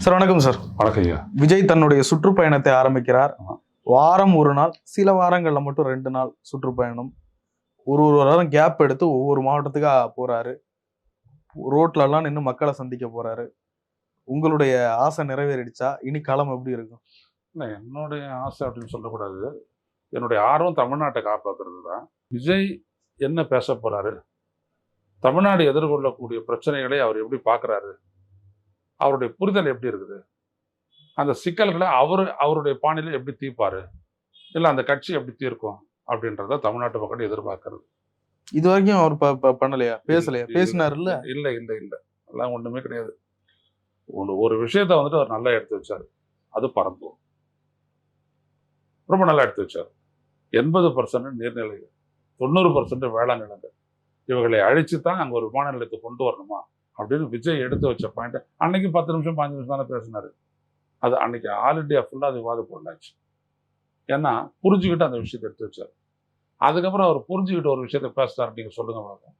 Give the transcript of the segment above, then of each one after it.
Sir வணக்கம் sir. வணக்கம் ஐயா. விஜய் தன்னுடைய சுற்றுப்பயணத்தை ஆரம்பிக்கிறார். வாரம் ஒரு நாள், சில வாரங்கள்ல மட்டும் 2 நாள் சுற்றுப்பயணம். ஒரு வாரம் கேப் எடுத்து ஒவ்வொரு மாவட்டத்துக்கா போறாரு. ரோட்ல எல்லாம் நின்று மக்களை சந்திக்க போறாரு. உங்களுடைய ஆசை நிறைவேறிடுச்சா? இனி களம் எப்படி இருக்கும்? இல்லை, என்னுடைய ஆசை அப்படின்னு சொல்லக்கூடாது. என்னுடைய ஆர்வம் தமிழ்நாட்டை காப்பாற்றுறது தான். விஜய் என்ன பேச போறாரு, தமிழ்நாடு எதிர்கொள்ளக்கூடிய பிரச்சனைகளை அவர் எப்படி பார்க்குறாரு, அவருடைய புரிதல் எப்படி இருக்குது, அந்த சிக்கல்களை அவருடைய பாணியில் எப்படி தீர்ப்பாரு, இல்லை அந்த கட்சி எப்படி தீர்க்கும் அப்படின்றத தமிழ்நாட்டு மக்கள் எதிர்பார்க்கறது. இது வரைக்கும் அவர் பண்ணலையா, பேசலையா? பேசினார் இல்ல? இல்லை இல்லை இல்லை, எல்லாம் ஒன்றுமே கிடையாது. ஒரு விஷயத்த வந்துட்டு அவர் நல்லா எடுத்து வச்சார். அது பரந்தும் ரொம்ப நல்லா எடுத்து வச்சார். 80% நீர்நிலைகள், 90% வேளாண் நிலங்கள், இவர்களை அழிச்சு தான் அங்கே ஒரு விமான நிலையத்தை கொண்டு வரணுமா அப்படின்னு விஜய் எடுத்து வச்ச பாயிண்ட். அன்னைக்கு 10 நிமிஷம் 5 நிமிஷம் தானே பேசினாரு. அது அன்னைக்கு ஆல் இண்டியா ஃபுல்லாக அது விவாதம் போடலாச்சு. ஏன்னா புரிஞ்சுக்கிட்டு அந்த விஷயத்தை எடுத்து வச்சார். அதுக்கப்புறம் அவர் புரிஞ்சுக்கிட்டு ஒரு விஷயத்த பேசுறாரு. நீங்க சொல்லுங்க பார்ப்போம்.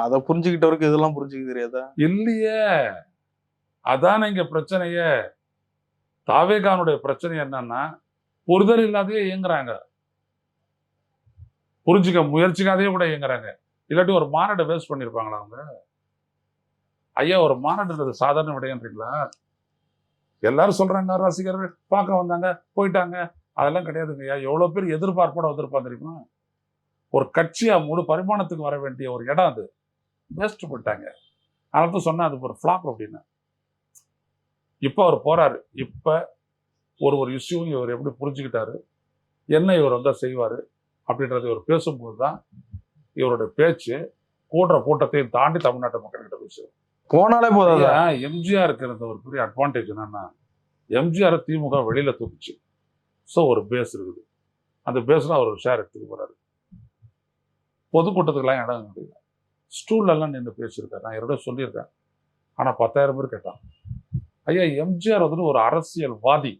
அதை புரிஞ்சுக்கிட்டவருக்கு இதெல்லாம் புரிஞ்சுக்க தெரியாதா? இல்லையே, அதான இங்க பிரச்சனையே. தாவேகானுடைய பிரச்சனை என்னன்னா, புரிதல் இல்லாதே இயங்குறாங்க, புரிஞ்சுக்க முயற்சிக்காதே கூட இயங்குறாங்க. இல்லாட்டி ஒரு மாநாட்டை வேஸ்ட் பண்ணியிருப்பாங்களா அவங்க? ஐயா, ஒரு மாநாடுன்றது சாதாரண விடையன்றீங்களா? எல்லாரும் சொல்றாங்க ரசிகர்கள் பார்க்க வந்தாங்க போயிட்டாங்க, அதெல்லாம் கிடையாதுங்க ஐயா. எவ்வளோ பேர் எதிர்பார்ப்போட வந்திருப்பாங்க தெரியுமா? ஒரு கட்சியா முழு பரிமாணத்துக்கு வர வேண்டிய ஒரு இடம் அது வேஸ்ட் போட்டாங்க. அதனால சொன்னா அது ஒரு ஃப்ளாப் அப்படின்னு. இப்போ அவர் போறாரு. இப்போ ஒரு இஷ்யூவும் இவர் எப்படி புரிஞ்சுக்கிட்டாரு, என்ன இவர் வந்தால் செய்வார் அப்படின்றது இவர் பேசும்போது தான் இவருடைய பேச்சு கூடுற கூட்டத்தையும் தாண்டி தமிழ்நாட்டு மக்கள்கிட்ட பேசுவார். போனாலே போதாது. எம்ஜிஆருக்கு இருந்த ஒரு பெரிய அட்வான்டேஜ் என்னன்னா, எம்ஜிஆர் திமுக வெளியில தூக்குச்சு. ஸோ ஒரு பேஸ் இருக்குது. அந்த பேஸ்ல அவர் ஷேர் எடுத்துக்க போறாரு. பொதுக்கூட்டத்துக்கெல்லாம் இடம் கிடையாது. ஸ்டூல்லாம் நின்று பேசியிருக்காரு. நான் என்னோட சொல்லியிருக்கேன். ஆனால் 10,000 பேர் கேட்டான். ஐயா, எம்ஜிஆர் வந்துட்டு ஒரு அரசியல்வாதி,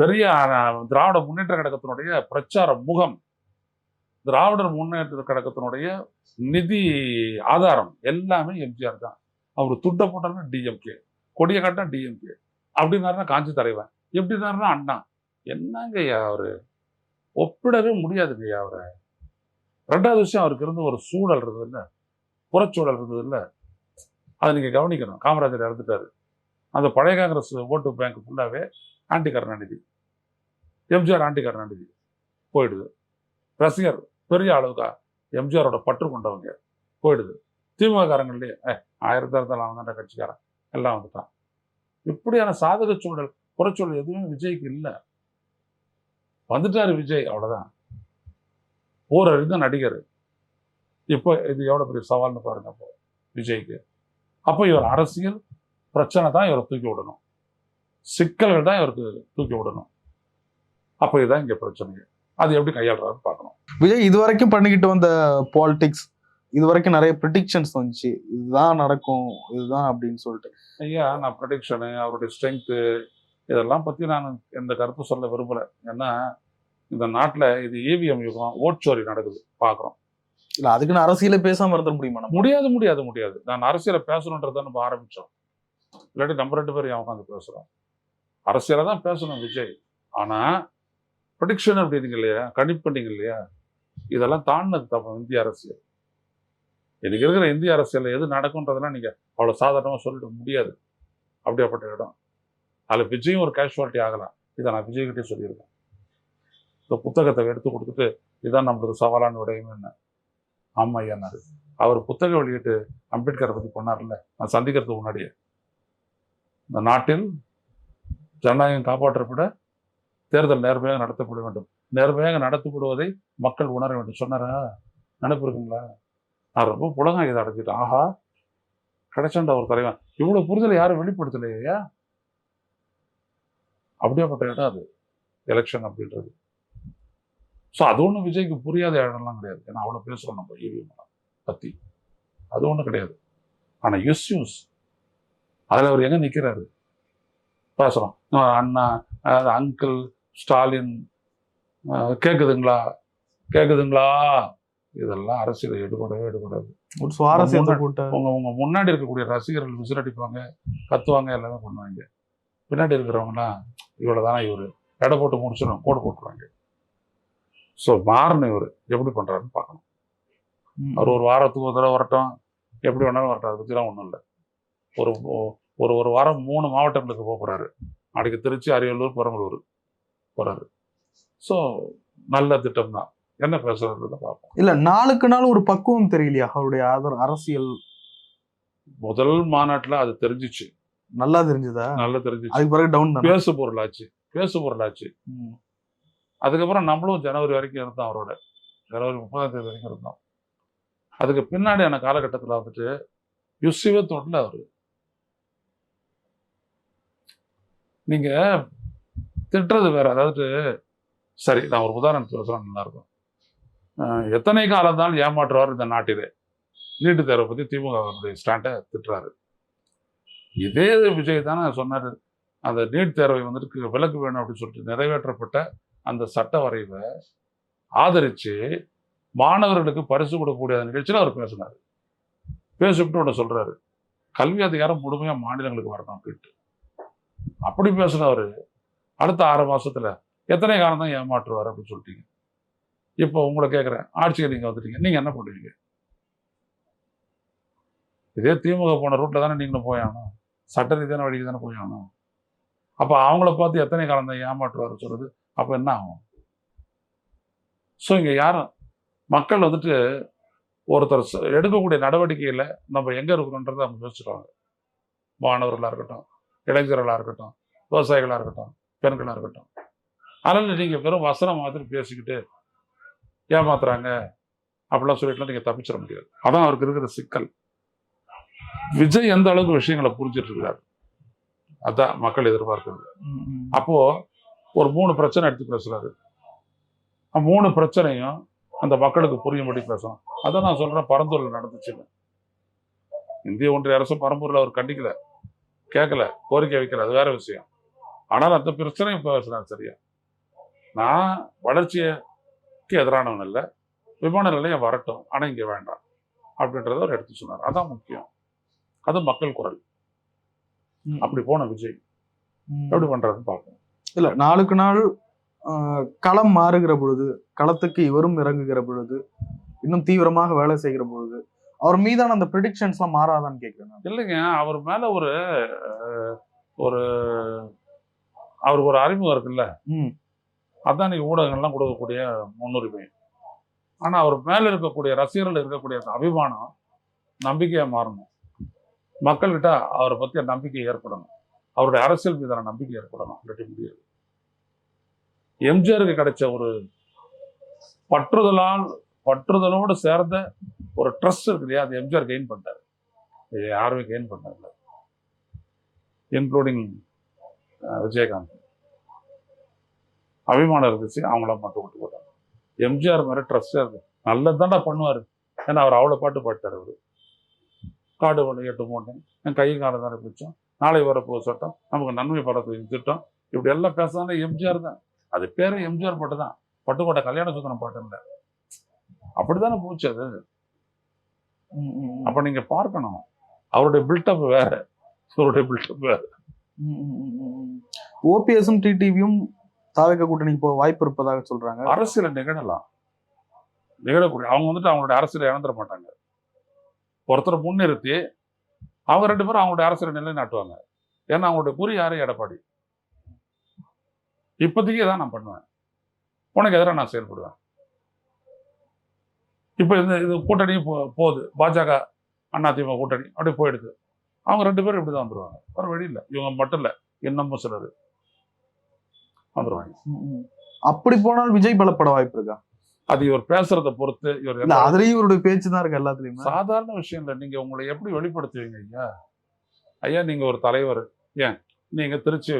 பெரிய திராவிட முன்னேற்ற கழகத்தினுடைய பிரச்சார முகம், திராவிடர் முன்னேற்ற கழகத்தினுடைய நிதி ஆதாரம் எல்லாமே எம்ஜிஆர் தான். அவர் துண்டை போட்டாருன்னா டிஎம்கே, கொடியை காட்டினா டிஎம்கே, அப்படின்னாருன்னா காஞ்சி தலைவன், எப்படினாருன்னா அண்ணா. என்னங்க ஐயா அவரு, ஒப்பிடவே முடியாதுங்க ஐயா அவரை. 2வது விஷயம், அவருக்கு இருந்த ஒரு சூழல் இருந்தது இல்லை, புறச்சூழல் இருந்தது இல்லை, அதை நீங்க கவனிக்கணும். காமராஜர் இறந்துட்டாரு. அந்த பழைய காங்கிரஸ் ஓட்டு பேங்க் ஃபுல்லாவே ஆன்டி கருணாநிதி, எம்ஜிஆர் ஆன்டி கருணாநிதி போயிடுது. ரசிகர் பெரிய அளவுக்கா எம்ஜிஆரோட பற்று கொண்டவங்க போயிடுது. திமுக காரங்கள்லேயே 1000 அவங்க கட்சிக்காரன் எல்லாம் வந்துட்டான். இப்படியான சாதக சூழல் புறச்சூழல் எதுவுமே விஜய்க்கு இல்லை. வந்துட்டாரு விஜய், அவ்வளவுதான். போரறிந்த நடிகர். இப்போ இது எவ்வளவு பெரிய சவால்னு பாருங்க அப்போ விஜய்க்கு. அப்போ இவர் அரசியல் பிரச்சனை தான் இவரை தூக்கி விடணும், சிக்கல்கள் தான் இவருக்கு தூக்கி விடணும். அப்போ இதுதான் இங்க பிரச்சனை. அது எப்படி கையாளுறாருன்னு பார்க்கணும். விஜய் இதுவரைக்கும் பண்ணிக்கிட்டு வந்த பாலிடிக்ஸ், இது வரைக்கும் நிறைய ப்ரெடிக்ஷன்ஸ் வந்துச்சு, இதுதான் நடக்கும் இதுதான் அப்படின்னு சொல்லிட்டு. ஐயா, நான் ப்ரெடிக்ஷனு, அவருடைய ஸ்ட்ரென்த்து, இதெல்லாம் பற்றி நான் எந்த கருத்து சொல்ல விரும்பலை. ஏன்னா இந்த நாட்டில் இது EVM யுகம், ஓட்சோரி நடக்குது பார்க்குறோம். இல்லை, அதுக்குன்னு அரசியலை பேசாமல் இருந்துட முடியுமா? முடியாது முடியாது முடியாது. நான் அரசியலை பேசணுன்றதை நம்ம ஆரம்பித்தோம். இல்லாட்டி நம்ம 2 பேரும் ஏன் உட்காந்து பேசுகிறோம்? அரசியலை தான் பேசணும் விஜய். ஆனால் ப்ரெடிக்ஷன் அப்படிங்க இல்லையா, கணிப்பீங்க இல்லையா, இதெல்லாம் தாண்டினது தப்பு இந்திய அரசியல். இன்னைக்கு இருக்கிற இந்திய அரசியலில் எது நடக்கும்ன்றதெல்லாம் நீங்கள் அவ்வளோ சாதாரணமாக சொல்லிட முடியாது. அப்படியாப்பட்ட இடம். அதில் விஜயும் ஒரு கேஷுவாலிட்டி ஆகலாம். இதை நான் விஜய்கிட்டே சொல்லியிருக்கேன். இந்த புத்தகத்தை எடுத்து கொடுத்துட்டு இதுதான் நம்மளுக்கு சவாலான விடையும் என்ன. ஆமாம் ஐயானாரு. அவர் புத்தகம் வெளியிட்டு அம்பேத்கரை பற்றி பண்ணார்ல, நான் சந்திக்கிறதுக்கு முன்னாடியே, இந்த நாட்டில் ஜனநாயகம் காப்பாற்றப்பட தேர்தல் நேர்மையாக நடத்தப்பட வேண்டும், நேர்மையாக நடத்தப்படுவதை மக்கள் உணர வேண்டும் சொன்னாரா? நினைப்பு இருக்குங்களா? நான் ரொம்ப புலகம் இதை அடைச்சிட்டேன். ஆஹா, கிடைச்சண்ட ஒரு தலைவன். இவ்வளவு புரிதலை யாரும் வெளிப்படுத்தலையா? அப்படியாப்பட்ட இடம் அது எலெக்ஷன் அப்படின்றது. ஸோ அது ஒன்றும் விஜய்க்கு புரியாத இடம்லாம் கிடையாது. ஏன்னா அவ்வளோ பேசுகிறோம் நம்ம EVM பற்றி, அது ஒன்றும் கிடையாது. ஆனால் இஷ்யூஸ் அதில் அவர் எங்கே நிற்கிறாரு பேசுகிறோம். அண்ணா, அங்கிள் ஸ்டாலின், கேட்குதுங்களா, இதெல்லாம் அரசியல் எடுபடவே எடுபடாது. ஒரு சுவாரஸ்யத்தை கூட்ட உங்க முன்னாடி இருக்கக்கூடிய ரசிகர்கள் விசிலடிப்பாங்க, கத்துவாங்க, எல்லாமே பண்ணுவாங்க. பின்னாடி இருக்கிறவங்கலாம் இவ்வளவுதானா இவரு எடை போட்டு முடிச்சிடும் கோடு போட்டுருவாங்க. ஸோ மாறணும் இவர் எப்படி பண்றாருன்னு பார்க்கணும். அவர் ஒரு வாரத்துக்கு ஒரு தடவை வரட்டும், எப்படி வேணாலும் வரட்டும், அதை பற்றிலாம் ஒன்றும் இல்லை. ஒரு ஒரு வாரம் 3 மாவட்டங்களுக்கு போக போறாரு. நாளைக்கு திருச்சி, அரியலூர், பெரம்பலூர் போறாரு. ஸோ நல்ல திட்டம் தான். என்ன பேசுறதுல பார்ப்போம். இல்ல நாளுக்கு நாள் ஒரு பக்குவம் தெரியலையா அவருடைய அரசியல்? முதல் மாநாட்டுல அது தெரிஞ்சிச்சு, நல்லா தெரிஞ்சதா? நல்லா தெரிஞ்சிச்சு. அதுக்கு பிறகு டவுன் தான். பேசு பொருளாச்சு. அதுக்கப்புறம் நம்மளும் ஜனவரி வரைக்கும் இருந்தோம், அவரோட ஜனவரி 30ஆம் தேதி வரைக்கும் இருந்தோம். அதுக்கு பின்னாடியான காலகட்டத்தில் வந்துட்டு யுசிவே தோட்டல அவரு. நீங்க திட்டுறது வேற. அதாவது சரி, நான் ஒரு உதாரணத்துக்கு பேசுறேன், நல்லா இருக்கும். எத்தனை காலம் தான் ஏமாற்றுவார் இந்த நாட்டிலே. நீட்டு தேர்வை பத்தி திமுக ஸ்டாண்டை திட்டுறாரு. இதே விஜய் தானே சொன்னாரு, அந்த நீட் தேர்வை வந்துட்டு விலக்கு வேணும் அப்படின்னு சொல்லிட்டு நிறைவேற்றப்பட்ட அந்த சட்ட வரைவை ஆதரிச்சு மாணவர்களுக்கு பரிசு கொடுக்கக்கூடிய நிகழ்ச்சியில் அவர் பேசினார். பேசிவிட்டு ஒன்று சொல்றாரு, கல்வி அதிகாரம் முழுமையா மாநிலங்களுக்கு வரணும் அப்படின்ட்டு. அப்படி பேசினவர் அடுத்த 6 மாசத்துல எத்தனை காலம் தான் ஏமாற்றுவார் அப்படின்னு சொல்லிட்டீங்க. இப்போ உங்களை கேட்குறேன், ஆட்சிக்கு நீங்க வந்துட்டீங்க, நீங்க என்ன பண்ணுவீங்க? இதே திமுக போன ரூட்ல தானே நீங்களும் போயாகணும், சட்ட ரீதியான வழிக்கு தானே போயாகணும். அப்போ அவங்கள பார்த்து எத்தனை காலம் தான் ஏமாற்றுவார் சொல்றது, அப்போ என்ன ஆகும்? ஸோ இங்கே யாரும் மக்கள் வந்துட்டு ஒருத்தர் எடுக்கக்கூடிய நடவடிக்கையில் நம்ம எங்கே இருக்கிறோன்றதை அவங்க யோசிச்சுருவாங்க. மாணவர்களாக இருக்கட்டும், இளைஞர்களாக இருக்கட்டும், விவசாயிகளாக இருக்கட்டும், பெண்களாக இருக்கட்டும். அதனால் நீங்கள் வெறும் வசனம் மாதிரி பேசிக்கிட்டு ஏமாத்துறாங்க அப்படிலாம் சொல்லிட்டுலாம் நீங்கள் தப்பிச்சிட முடியாது. அதான் அவருக்கு இருக்கிற சிக்கல். விஜய் எந்த அளவுக்கு விஷயங்களை புரிஞ்சிட்டு இருக்கிறார், அதான் மக்கள் எதிர்பார்க்கிறது. அப்போ ஒரு 3 பிரச்சனை எடுத்து பேசுறாரு. 3 பிரச்சனையும் அந்த மக்களுக்கு புரியும்படி பேசணும். அதான் நான் சொல்றேன், பரந்தூர்ல நடந்துச்சுன்னு. இந்திய ஒன்றிய அரசு பரம்பூர்ல அவர் கண்டிக்கல, கேட்கல, கோரிக்கை வைக்கல, அது வேற விஷயம். ஆனால் அந்த பிரச்சனையும் பேசுறாரு. சரியா, நான் வளர்ச்சிக்கு எதிரானவன் இல்லை, விமான நிலையம் வரட்டும், ஆனா இங்க வேண்டாம் அப்படின்றத அவர் எடுத்து சொன்னார். அதான் முக்கியம், அது மக்கள் குரல். அப்படி போன விஜய் எப்படி பண்றதுன்னு பார்க்கணும். இல்ல நாளுக்கு நாள் களம் மாறுகிற பொழுது, களத்துக்கு இவரும் இறங்குகிற பொழுது, இன்னும் தீவிரமாக வேலை செய்கிற பொழுது அவர் மீதான அந்த ப்ரெடிக்ஷன்ஸ் எல்லாம் மாறாதான்னு கேட்கிறேன். இல்லைங்க, அவர் மேல ஒரு ஒரு அவருக்கு ஒரு அறிமுகம் இருக்குல்ல, அதான் நீங்க ஊடகங்கள்லாம் கொடுக்கக்கூடிய முன்னுரிமை. ஆனா அவர் மேல இருக்கக்கூடிய ரசிகர்கள் இருக்கக்கூடிய அபிமானம் நம்பிக்கையா மாறணும். மக்கள்கிட்ட அவரை பற்றிய நம்பிக்கை ஏற்படணும், அவருடைய அரசியல் மீதான நம்பிக்கை ஏற்படணும். இல்லாட்டி முடியாது. எம்ஜிஆருக்கு கிடைச்ச ஒரு பற்றுதலோடு சேர்ந்த ஒரு ட்ரஸ்ட் இருக்கு இல்லையா, அது எம்ஜிஆர் கெயின் பண்ணிட்டாரு. யாருமே கெயின் பண்ணல, இன்க்ளூடிங் விஜயகாந்த். அபிமானம் இருந்துச்சு, அவங்கள மட்டும் விட்டு போட்டாங்க. எம்ஜிஆர் மாதிரி ட்ரஸ்டே இருக்கு, நல்லதாண்டா பண்ணுவாரு. ஏன்னா அவர் அவ்வளோ பாட்டு பாட்டார். அவரு காடு வலை 8 மூட்டை, என் கை காலம் தானே பிடிச்சோம், நாளை வரப்போ சட்டம், நமக்கு நன்மை படத்துக்கு திட்டம், இப்படி எல்லாம் பேசாத எம்ஜிஆர் தான். அது பேரு எம்ஜிஆர் பாட்டு தான், பட்டுக்கோட்டை கல்யாண சுந்தரம் பாட்டு இல்லை. அப்படித்தானே போச்சு அது. அப்ப நீங்க பார்க்கணும், அவருடைய பில்டப் வேற, அவருடைய பில்டப் வேற. ஓபிஎஸும் டிடிவியும் தாவேக கூட்டணிக்கு போக வாய்ப்பு இருப்பதாக சொல்றாங்க. அரசியல நிகழக்கூடிய அவங்க வந்துட்டு அவங்களுடைய அரசியலை இழந்துட மாட்டாங்க. ஒருத்தரை முன்னிறுத்தி அவங்க 2 பேரும் அவங்களுடைய அரசியலை நிலைநாட்டுவாங்க. ஏன்னா அவங்களுடைய குறி யாரு? எடப்பாடி. இப்போதைக்கு தான் நான் பண்ணுவேன், உனக்கு எதிராக நான் செயல்படுவேன். இப்போ இது கூட்டணி போகுது, பாஜக அதிமுக கூட்டணி அப்படி போயிடுது. அவங்க 2 பேரும் இப்படிதான் வந்துருவாங்க, வேற வழி இல்லை. இவங்க மட்டும் இல்லை, இன்னமும் சிலர் வந்துருவாங்க. அப்படி போனால் விஜய் பலப்பட வாய்ப்பு இருக்கா? அது இவர் பேசுறதை பொறுத்து. இவர் அதுலயும் இவருடைய பேச்சு தான் இருக்கு எல்லாத்துலயும். சாதாரண விஷயம் இல்லை. நீங்க உங்களை எப்படி வெளிப்படுத்துவீங்க ஐயா? நீங்க ஒரு தலைவர், ஏன் நீங்க திருச்சி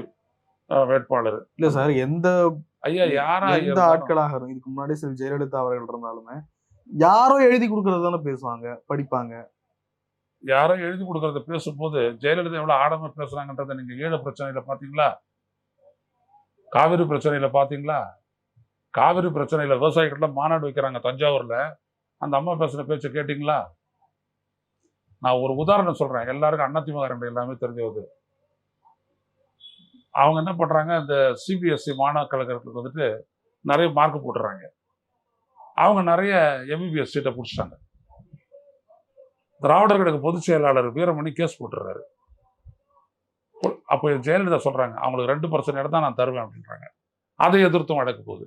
வேட்பாளர் இல்ல சார், எந்த ஐயா யாரா எந்த ஆட்களாக இருக்கும், இதுக்கு முன்னாடி சில ஜெயலலிதா அவர்கள் இருந்தாலுமே யாரோ எழுதி கொடுக்கறது தானே பேசுவாங்க, படிப்பாங்க. யாரோ எழுதி கொடுக்கறத பேசும்போது ஜெயலலிதா எவ்வளவு ஆடமா பேசுறாங்கன்றத நீங்க ஈழ பிரச்சனையில பாத்தீங்களா? காவிரி பிரச்சனையில பாத்தீங்களா? காவிரி பிரச்சனையில விவசாயிகள்லாம் மாநாடு வைக்கிறாங்க தஞ்சாவூர்ல, அந்த அம்மா பேசுற பேச்சை கேட்டீங்களா? நான் ஒரு உதாரணம் சொல்றேன், எல்லாருக்கும் அதிமுக எல்லாமே தெரிஞ்சது. அவங்க என்ன பண்றாங்க, இந்த சிபிஎஸ்சி மாணவ கழகத்துக்கு வந்துட்டு நிறைய மார்க் போட்டுறாங்க. அவங்க நிறைய எம்பிபிஎஸ் சீட்டை பிடிச்சிட்டாங்க. திராவிடர் கழக பொதுச் செயலாளர் வீரமணி கேஸ் போட்டுறாரு. அப்போ ஜெயலலிதா சொல்றாங்க, அவங்களுக்கு 2% இடம் தான் நான் தருவேன் அப்படின்றாங்க. அதை எதிர்த்தும் வழக்கு போகுது.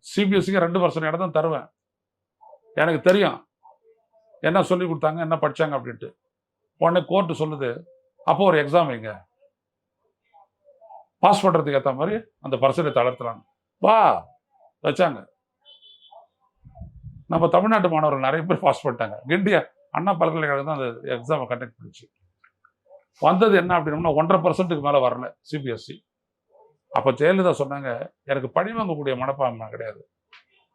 சிபிஎஸ்சிக்கு 2% இடம் தான் தருவேன், எனக்கு தெரியும் என்ன சொல்லி கொடுத்தாங்க, என்ன படிச்சாங்க அப்படின்ட்டு. உடனே கோர்ட்டு சொல்லுது, அப்போ ஒரு எக்ஸாம் வைங்க, பாஸ் பண்றதுக்கு ஏற்ற மாதிரி அந்த பர்சன்டேஜ் தளர்த்தலாம். வா வச்சாங்க. நம்ம தமிழ்நாட்டு மாணவர்கள் நிறைய பேர் பாஸ் பண்ணிட்டாங்க. கிண்டி அண்ணா பல்கலைக்கழகம் தான் அந்த எக்ஸாமை கண்டக்ட் பண்ணிச்சு. வந்தது என்ன அப்படின்னா 1.5% மேலே வரல சிபிஎஸ்சி. அப்போ ஜெயலலிதா சொன்னாங்க, எனக்கு பழி வாங்கக்கூடிய மனப்பான்மை கிடையாது,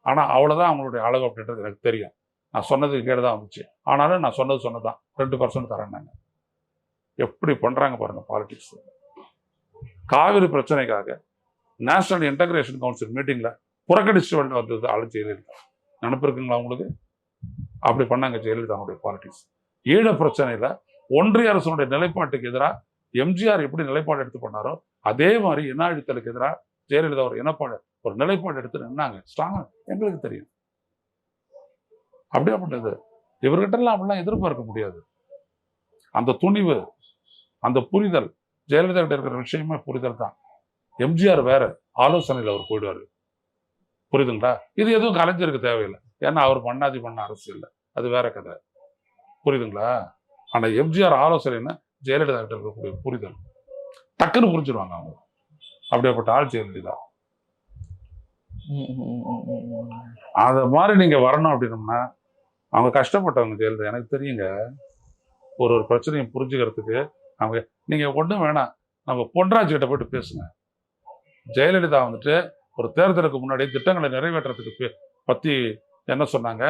ஆனால் அவ்வளோதான் அவங்களுடைய அளவு அப்படின்றது எனக்கு தெரியும், நான் சொன்னது கேடு தான் வந்துச்சு, ஆனாலும் நான் சொன்னது சொன்னதான் 2% தரேன்னாங்க. எப்படி பண்ணுறாங்க பாருங்க பாலிடிக்ஸ். காவிரி பிரச்சனைக்காக நேஷனல் இன்டகிரேஷன் கவுன்சில் மீட்டிங்கில் புறக்கணிச்சு வந்தது ஆளு ஜெயலலிதா. நினப்பு இருக்குங்களா உங்களுக்கு? அப்படி பண்ணாங்க ஜெயலலிதாவுடைய பாலிடிக்ஸ். ஈழ பிரச்சனையில் ஒன்றிய அரசுடைய நிலைப்பாட்டுக்கு எதிராக எம்ஜிஆர் எப்படி நிலைப்பாடு எடுத்து பண்ணாரோ அதே மாதிரி இன அழித்தலுக்கு எதிராக ஜெயலலிதா ஒரு நிலைப்பாடு எடுத்து நின்னாங்க. ஸ்ட்ராங்கா எங்களுக்கு தெரியும். அப்படியாப்பட்டது இவர்கிட்ட எல்லாம் அப்படிலாம் எதிர்பார்க்க முடியாது. அந்த துணிவு, அந்த புரிதல், ஜெயலலிதா கிட்ட இருக்கிற விஷயமே புரிதல் தான். எம்ஜிஆர் வேற ஆலோசனையில் அவர் போயிடுவாரு, புரியுதுங்களா? இது எதுவும் கலைஞருக்கு தேவையில்லை, ஏன்னா அவர் பண்ண அரசியல் அது வேற கதை, புரியுதுங்களா? ஆனா எம்ஜிஆர் ஆலோசனைன்னா ஜெயலலிதா கிட்ட இருக்கக்கூடிய புரிதல் டக்குன்னு புரிஞ்சிருவாங்க அவங்க. அப்படியாப்பட்ட ஆள் ஜெயலலிதா. அத மாதிரி நீங்க வரணும் அப்படின்னம்னா அவங்க கஷ்டப்பட்டவங்க ஜெயலலிதா, எனக்கு தெரியுங்க. ஒரு பிரச்சனையை புரிஞ்சுக்கிறதுக்கு அவங்க, நீங்க ஒன்றும் வேணாம், நம்ம பொன்ராஜ் கிட்ட போயிட்டு பேசுங்க. ஜெயலலிதா வந்துட்டு ஒரு தேர்தலுக்கு முன்னாடி திட்டங்களை நிறைவேற்றுறதுக்கு பத்தி என்ன சொன்னாங்க,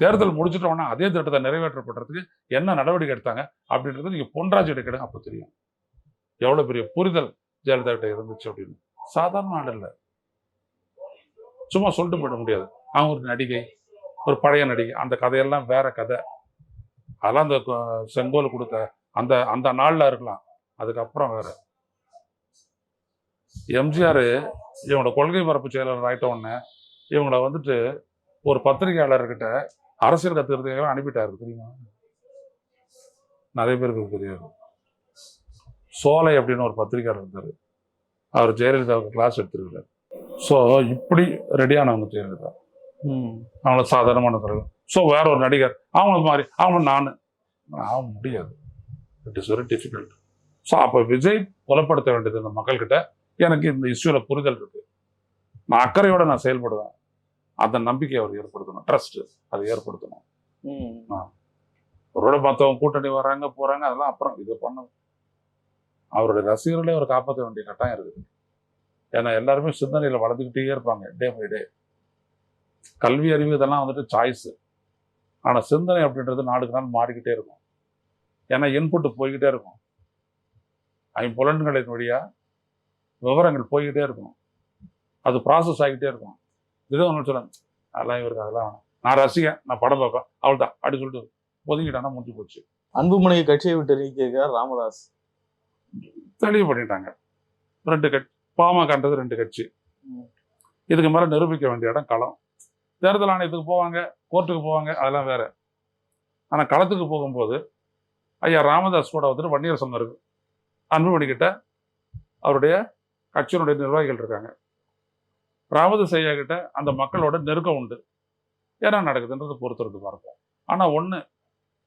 தேர்தல் முடிச்சுட்டோம்னா அதே திட்டத்தை நிறைவேற்றப்படுறதுக்கு என்ன நடவடிக்கை எடுத்தாங்க அப்படின்றது நீங்க பொன்ராஜ் கிட்ட கேளுங்க, அப்போ தெரியும் எவ்வளவு பெரிய புரிதல் ஜெயலலிதா கிட்ட இருந்துச்சு அப்படின்னு. சாதாரண ஆள் இல்லை, சும்மா சொல்லிட்டு போயிட முடியாது. அவங்க ஒரு நடிகை, ஒரு பழைய நடிகை, அந்த கதையெல்லாம் வேற கதை. அதெல்லாம் அந்த செங்கோல் கொடுத்த அந்த அந்த நாள்ல இருக்கலாம், அதுக்கப்புறம் வேற. எம்ஜிஆர் இவங்களோட கொள்கை பரப்பு செயலாளர் ஆயிட்ட உடனே இவங்கள வந்துட்டு ஒரு பத்திரிகையாளர்கிட்ட அரசியல் கத்துக்கிறதுக்காக அனுப்பிட்டாரு, தெரியுமா? நிறைய பேருக்கு தெரியாது. சோலை அப்படின்னு ஒரு பத்திரிகையாளர் இருந்தாரு, அவர் ஜெயலலிதாவுக்கு கிளாஸ் எடுத்திருக்காரு. ஸோ இப்படி ரெடியானவங்க ஜெயலலிதா. அவங்கள சாதாரணமான தலைவர். ஸோ வேற ஒரு நடிகர் அவங்க மாதிரி அவங்க ஆக முடியாது. It is very difficult. So அப்போ விஜய் புலப்படுத்த வேண்டியது இந்த மக்கள்கிட்ட, எனக்கு இந்த இஷ்யூவில் புரிதல் இருக்கு, நான் அக்கறையோட நான் செயல்படுவேன், அந்த நம்பிக்கையை அவர் ஏற்படுத்தணும், ட்ரஸ்ட் அதை ஏற்படுத்தணும். அவரோட மற்றவங்க கூட்டணி வர்றாங்க போறாங்க, அதெல்லாம் அப்புறம் இதை பண்ணணும். அவருடைய ரசிகர்களே அவர் காப்பாற்ற வேண்டிய கட்டாயம் இருக்குது. ஏன்னா எல்லாருமே சிந்தனையில் வளர்ந்துக்கிட்டே இருப்பாங்க டே பை டே. கல்வி அறிவு இதெல்லாம் வந்துட்டு சாய்ஸ், ஆனால் சிந்தனை அப்படின்றது நாளுக்கு நாள் மாறிக்கிட்டே இருக்கும். ஏன்னா இன்புட்டு போய்கிட்டே இருக்கும், ஐம்புலன்களின் வழியா விவரங்கள் போய்கிட்டே இருக்கும், அது ப்ராசஸ் ஆகிட்டே இருக்கும். இதே ஒன்று சொல்லுங்க, அதெல்லாம் இவருக்கு அதெல்லாம் வேணாம், நான் ரசிகன், நான் படம் பார்ப்பேன், அவள் தான் அப்படி சொல்லிட்டு ஒதுங்கிட்டானா முடிஞ்சு போச்சு. அன்புமணியை கட்சியை விட்டு நீக்கியிருக்கார் ராமதாஸ். தெளிவு பண்ணிட்டாங்க. 2 கட்சி, பாமகன்றது 2 கட்சி. இதுக்கு மேல நிரூபிக்க வேண்டிய இடம் களம். தேர்தல் ஆணையத்துக்கு போவாங்க, கோர்ட்டுக்கு போவாங்க, அதெல்லாம் வேற. ஆனா களத்துக்கு போகும்போது ஐயா ராமதாஸ் கூட வந்துட்டு வன்னியர் சங்கம் இருக்கு, அன்புமணி கிட்ட அவருடைய கட்சியினுடைய நிர்வாகிகள் இருக்காங்க, ராமதாஸ் ஐயா கிட்ட அந்த மக்களோட நெருக்கம் உண்டு. என்ன நடக்குதுன்றது பொறுத்திருந்து பார்ப்போம். ஆனா ஒண்ணு,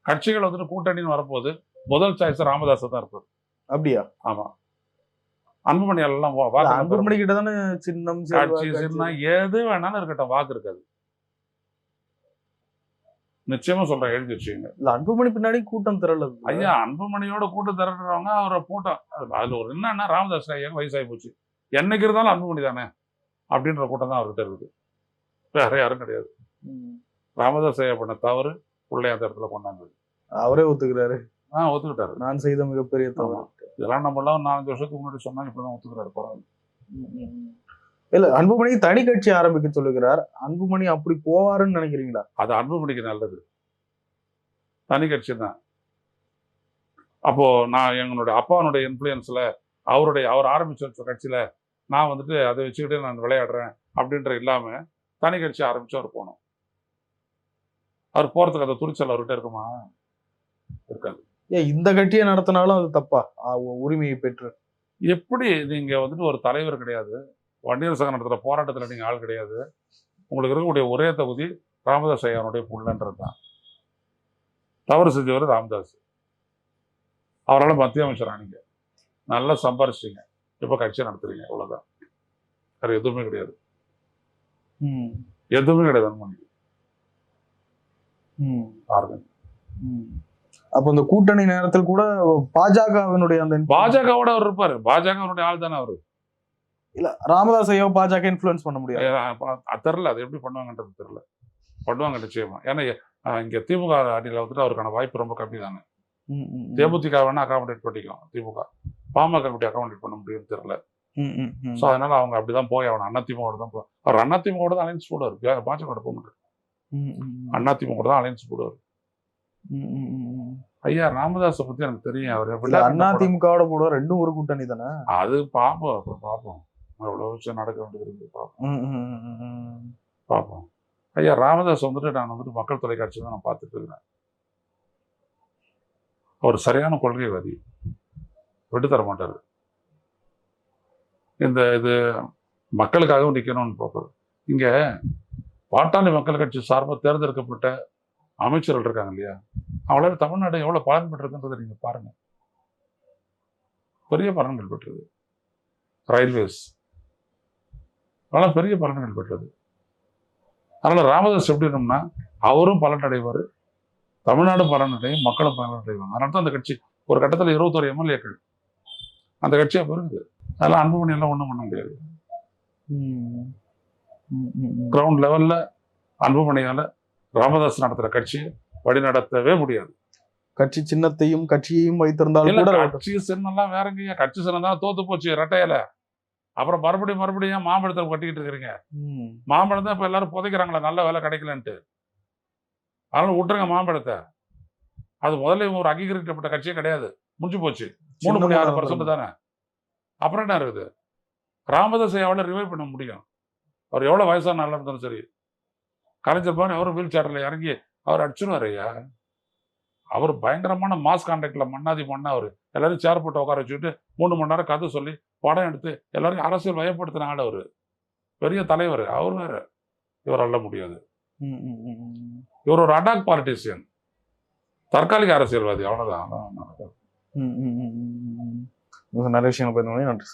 கட்சிகள் வந்துட்டு கூட்டணின்னு வரப்போது முதல் சாய்ஸ் ராமதாஸ் தான் இருப்பாரு. அப்படியா? ஆமா. அன்புமணி எல்லாம் அன்புமணி கிட்ட தானே சின்னம், கட்சி சின்னம் எது வேணாலும் இருக்கட்டும், வாக்கு இருக்காது. நிச்சயமா சொல்றேன், எழுதி வச்சுங்க. இல்ல அன்புமணி பின்னாடி கூட்டம் திரளது ஐயா. அன்புமணியோட கூட்டம் திரட்டுறவங்க அவரை கூட்டம், அதுல ஒரு என்னன்னா ராமதாஸ் ஐயா வயசாகி போச்சு, என்னைக்கு இருந்தாலும் அன்புமணி தானே அப்படின்ற கூட்டம் தான் அவர்கிட்ட இருக்குது, வேற யாரும் கிடையாது. ராமதாஸ் ஐயா பண்ண தவறு பிள்ளைய அந்த இடத்துல கொண்டாந்து அவரே ஒத்துக்கிறாரு. ஒத்துக்கிட்டாரு, நான் செய்த மிகப்பெரிய தவறு. இதெல்லாம் நம்ம எல்லாம் 4 வருஷத்துக்கு முன்னாடி சொன்னா இப்பதான் ஒத்துக்கிறாரு. பரவாயில்ல. இல்ல அன்புமணி தனி கட்சி ஆரம்பிக்க சொல்லுகிறார், அன்புமணி அப்படி போவாருன்னு நினைக்கிறீங்களா? அது அன்புமணிக்கு நல்லது, தனி கட்சி தான். அப்போ நான் எங்களுடைய அப்பாவுடைய இன்ஃப்ளூயன்ஸ்ல அவர் ஆரம்பிச்சு வச்ச கட்சியில நான் வந்துட்டு அதை வச்சுக்கிட்டு நான் விளையாடுறேன் அப்படின்ற இல்லாம தனி கட்சி ஆரம்பிச்சு அவர் போனோம். அவர் போறதுக்கு அந்த துணிச்சல் அவர்கிட்ட இருக்குமா? இருக்காது. ஏன் இந்த கட்சியை நடத்தினாலும் அது தப்பா? உரிமையை பெற்று எப்படி நீங்க வந்துட்டு ஒரு தலைவர் கிடையாது, வன்னியர் சங்கம் நடத்துற போராட்டத்துல நீங்க ஆள் கிடையாது, உங்களுக்கு இருக்கக்கூடிய ஒரே தகுதி ராமதாஸ் ஐயாவுடைய புள்ளன்றது தான். தவறு செஞ்சவர் ராமதாஸ். அவரால் மத்திய அமைச்சர் ஆனீங்க, நல்லா சம்பாரிச்சிட்டீங்க, இப்ப கட்சியை நடத்துறீங்க, அவ்வளவுதான். வேற எதுவுமே கிடையாது. எதுவுமே கிடையாது. அனுமதி பாருங்க. அப்ப இந்த கூட்டணி நேரத்தில் கூட பாஜகவினுடைய அந்த பாஜகவோட அவர் இருப்பாரு. பாஜகவினுடைய ஆள் தானே அவரு. இல்ல ராமதாஸ் ஐயா பாஜக இன்ஃப்ளூயன்ஸ் பண்ண முடியாது. தெரியல, அது எப்படி பண்ணுவாங்கன்றது தெரியல. பண்ணுவாங்க நிச்சயமா. ஏன்னா இங்க திமுக அணியில வந்துட்டு அவருக்கான வாய்ப்பு ரொம்ப கம்மி தானே. தேமுதிக வேணா அகாமடேட் பண்ணிக்கும், திமுக பாமக அப்படி அகாமடேட் பண்ண முடியும்னு தெரியல. சோ அதனால அவங்க அப்படிதான் போய் அவன் அதிமுக தான் போய் அவர் அதிமுக தான் அலைன்ஸ் போடுவார். பாஜக போக மாட்டார். அதிமுக தான் அலைன்ஸ் போடுவார். ஐயா ராமதாஸை பத்தி எனக்கு தெரியும். அவர் அதிமுகவோட போடுவார். ரெண்டும் ஒரு கூட்டணி தானே. அது பாப்போம், அப்புறம் பாப்போம். அவ்வளவு விஷயம் நடக்க வேண்டியது இருக்கு. பார்ப்போம். ஐயா ராமதாஸ் வந்துட்டு நான் வந்துட்டு மக்கள் தொலைக்காட்சி தான் நான் பார்த்துட்டு இருக்கிறேன். அவர் சரியான கொள்கைவாதி, விட்டு தர மாட்டாரு. இது மக்களுக்காகவும் நிற்கணும்னு பார்ப்பாரு. இங்க பாட்டாளி மக்கள் கட்சி சார்பாக தேர்ந்தெடுக்கப்பட்ட அமைச்சர்கள் இருக்காங்க இல்லையா, அவங்களால தமிழ்நாடு எவ்வளவு பலன் பெற்றிருக்குன்றதை நீங்க பாருங்க. பெரிய பலன்கள் பெற்றது. ரயில்வேஸ் அதெல்லாம் பெரிய பலன்கள் பெற்றது. அதனால ராமதாஸ் எப்படின்னா அவரும் பலன் அடைவார், தமிழ்நாடும் பலன் அடையும், மக்களும் பலன் அடைவாங்க. அதனால தான் அந்த கட்சி ஒரு கட்டத்தில் 21 எம்எல்ஏக்கள் அந்த கட்சியா பெருகுது. அதெல்லாம் அன்புமணி எல்லாம் ஒண்ணும் பண்ண முடியாது. கிரவுண்ட் லெவல்ல அன்புமணியால ராமதாஸ் நடத்துற கட்சியை வழி நடத்தவே முடியாது. கட்சி சின்னத்தையும் கட்சியையும் வைத்திருந்தாலும் கூட கட்சி சின்னம்லாம் வேறங்கய்யா. கட்சி சின்னம் தான் தோத்து போச்சு ரெட்டையில. அப்புறம் மறுபடியும் மாம்பழத்தை கட்டிக்கிட்டு இருக்கிறீங்க. மாம்பழம் தான் இப்ப எல்லாரும் புதைக்கிறாங்களா, நல்ல வேலை கிடைக்கலன்ட்டு. அதனால விட்டுருங்க மாம்பழத்தை. அது முதல்ல ஒரு அங்கீகரிக்கப்பட்ட கட்சியே கிடையாது, முடிஞ்சு போச்சு. 3.6% தானே. அப்புறம் என்ன இருக்குது? ராமதாஸ் எவ்வளவு ரிவைவ் பண்ண முடியும்? அவர் எவ்வளவு வயசான நல்லா இருந்தாலும் சரி, கலைஞர் பாரு அவரும் வீல் சேர்ல இறங்கி அவர் அடிச்சுருவாரு ஐயா. அவர் பயங்கரமான மாஸ் கான்டாக்ட்ல மண்ணாதி மண்ணா அவரு எல்லாரும் சேர் போட்டு உட்கார வச்சுக்கிட்டு 3 மணி நேரம் கதை சொல்லி படம் எடுத்து எல்லாரையும் அரசியல் வயப்படுத்தின ஆள் அவரு. பெரிய தலைவர் அவர் வேற. இவர் அல்ல முடியாது. இவர் ஒரு அடாக் பாலிட்டிஷியன், தற்காலிக அரசியல்வாதி, அவ்வளவுதான். நிறைய விஷயங்கள் நன்றி.